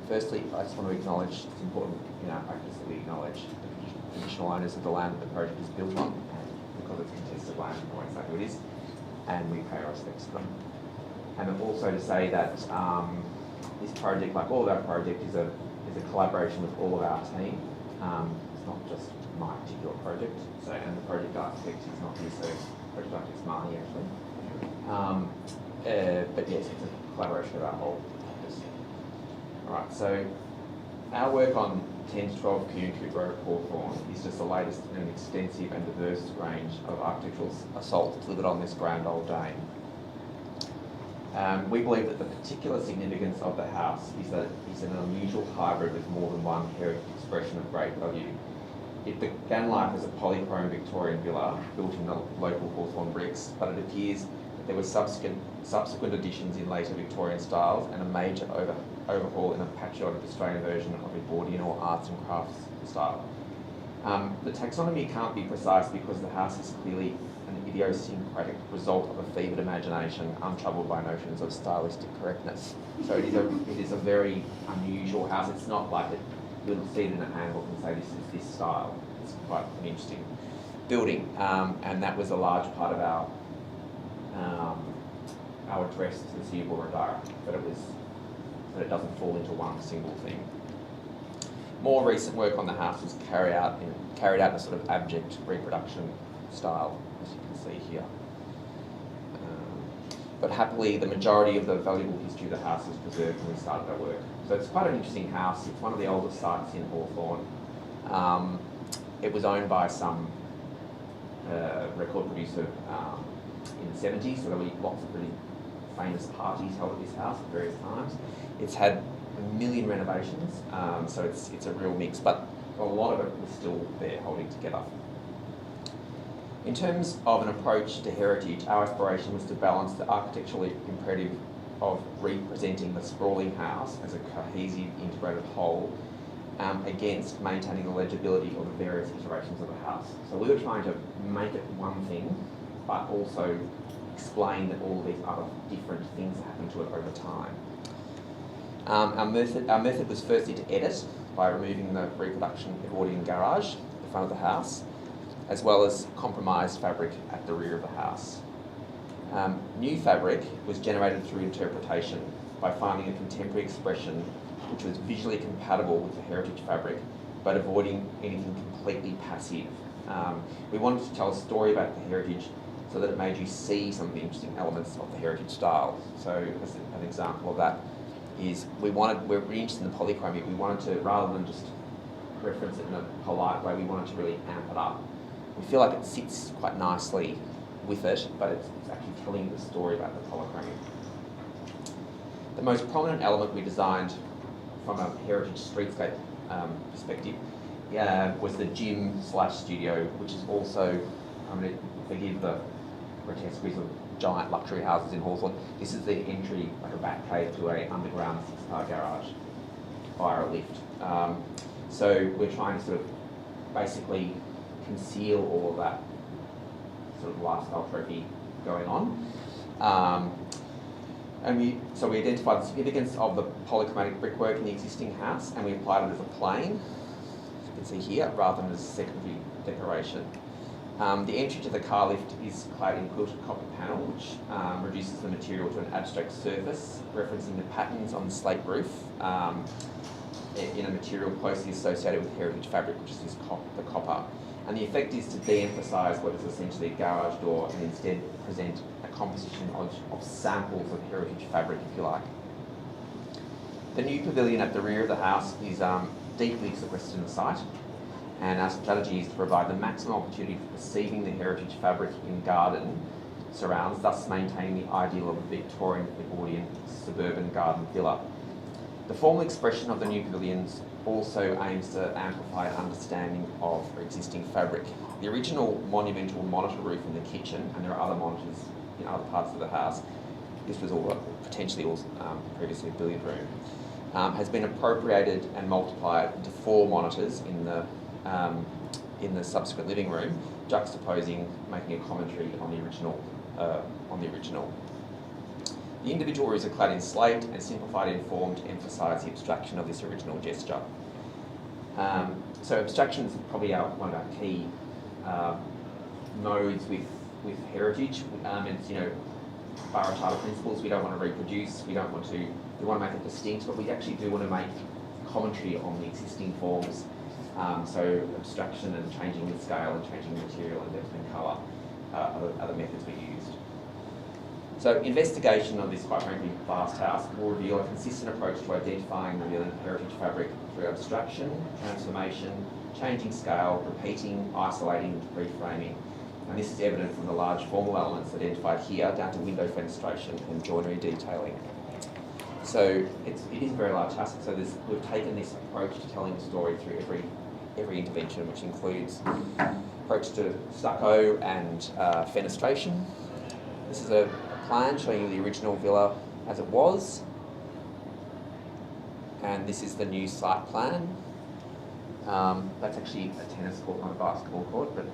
Firstly, I just want to acknowledge, it's important in our practice that we acknowledge the traditional owners of the land that the project is built on, and because it's contested land, we won't say who it is, and we pay our respects to them. And also to say that this project, like all of our project, is a collaboration with all of our team. It's not just my particular project. So, and the project architect is not here, so project architect's Marnie actually. But yes, it's a collaboration of our whole practice. All right, so our work on 10 to 12 Cooncoop Road, Hawthorn, is just the latest in an extensive and diverse range of architectural assaults delivered on this grand old dame. We believe that the particular significance of the house is that it's an unusual hybrid with more than one heritage expression of great value. It began life as a polychrome Victorian villa built in the local Hawthorn bricks, but it appears that there were subsequent additions in later Victorian styles and a major overhaul in a patriotic Australian version of Edwardian or arts and crafts style. The taxonomy can't be precise because the house is clearly an idiosyncratic result of a fevered imagination, untroubled by notions of stylistic correctness. So it is a very unusual house. It's not like it, you'll see it in a handbook and say this is this style. It's quite an interesting building, and that was a large part of our address to the Civil Radara, that it doesn't fall into one single thing. More recent work on the house was carried out in a sort of abject reproduction style, as you can see here. But happily, the majority of the valuable history of the house is preserved when we started our work. So it's quite an interesting house. It's one of the oldest sites in Hawthorn. It was owned by some record producer in the 70s, so there were lots of really famous parties held at this house at various times. It's had a million renovations, so it's a real mix, but a lot of it was still there holding together. In terms of an approach to heritage, our aspiration was to balance the architectural imperative of representing the sprawling house as a cohesive, integrated whole against maintaining the legibility of the various iterations of the house. So we were trying to make it one thing, but also explain that all of these other different things happen to it over time. Our method was firstly to edit by removing the reproduction Edwardian garage at the front of the house, as well as compromised fabric at the rear of the house. New fabric was generated through interpretation by finding a contemporary expression which was visually compatible with the heritage fabric, but avoiding anything completely passive. We wanted to tell a story about the heritage so that it made you see some of the interesting elements of the heritage style. So as an example of that is we're really interested in the polychrome. We wanted to, rather than just reference it in a polite way, we wanted to really amp it up. We feel like it sits quite nicely with it, but it's actually telling the story about the polychrome. The most prominent element we designed from a heritage streetscape perspective was the gym/studio, which is also, I'm going to forgive the grotesqueries of giant luxury houses in Hawthorn. This is the entry, like a back cave, to a underground 6-car garage via a lift. So we're trying to sort of basically conceal all of that sort of lifestyle trophy going on. And we identified the significance of the polychromatic brickwork in the existing house, and we applied it as a plane, as you can see here, rather than as a secondary decoration. The entry to the car lift is clad in quilted copper panel, which reduces the material to an abstract surface, referencing the patterns on the slate roof in a material closely associated with heritage fabric, which is the copper. And the effect is to de-emphasise what is essentially a garage door and instead present a composition of samples of heritage fabric, if you like. The new pavilion at the rear of the house is deeply sequestered in the site, and our strategy is to provide the maximum opportunity for perceiving the heritage fabric in garden surrounds, thus maintaining the ideal of a Victorian Edwardian suburban garden villa. The formal expression of the new pavilions also aims to amplify an understanding of existing fabric. The original monumental monitor roof in the kitchen, and there are other monitors in other parts of the house, this was all potentially previously a billiard room, has been appropriated and multiplied into 4 monitors in the subsequent living room, juxtaposing, making a commentary on the original. The individual rooms are clad in slate, and simplified and formed emphasise the abstraction of this original gesture. So abstraction is probably one of our key nodes with heritage. It's, patriotic principles we don't want to reproduce, we want to make it distinct, but we actually do want to make commentary on the existing forms. So abstraction and changing the scale and changing the material and depth and colour are the methods we used. So investigation of this quite frankly vast house will reveal a consistent approach to identifying and revealing heritage fabric through abstraction, transformation, changing scale, repeating, isolating, reframing. And this is evident from the large formal elements identified here down to window fenestration and joinery detailing. So it is a very large house. So we've taken this approach to telling the story through every intervention, which includes approach to stucco and fenestration. This is a plan showing you the original villa as it was, and this is the new site plan. That's actually a tennis court, not a basketball court, but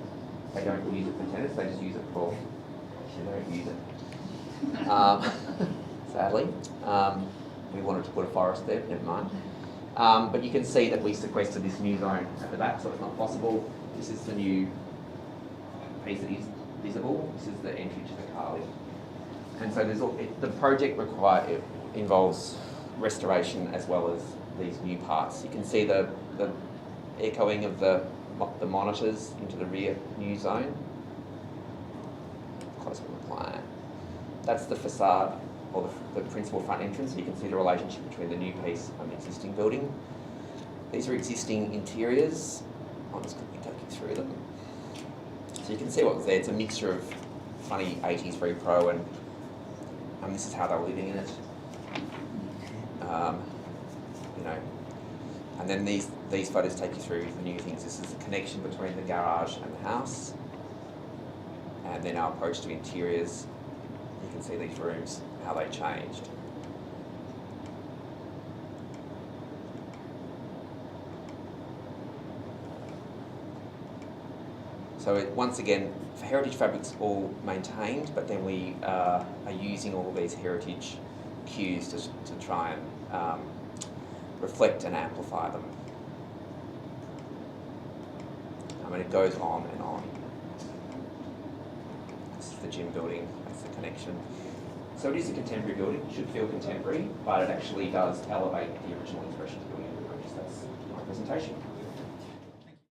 they don't use it for tennis, they just use it for, they don't use it. Sadly. We wanted to put a forest there, never mind. But you can see that we sequestered this new zone at the back, so it's not possible. This is the new piece that is visible. This is the entry to the car lift. And so the project involves restoration as well as these new parts. You can see the echoing of the monitors into the rear new zone. Close up the plan. That's the facade, or the principal front entrance. You can see the relationship between the new piece and the existing building. These are existing interiors. I'll just quickly take you through them. So you can see what's there. It's a mixture of funny 80s repro and this is how they're living in it. And then these photos take you through the new things. This is the connection between the garage and the house. And then our approach to interiors. You can see these rooms, how they changed. So once again, for heritage fabrics all maintained, but then we are using all of these heritage cues to try and reflect and amplify them. It goes on and on. This is the gym building, that's the connection. So it is a contemporary building, it should feel contemporary, but it actually does elevate the original expression of the building. That's my presentation.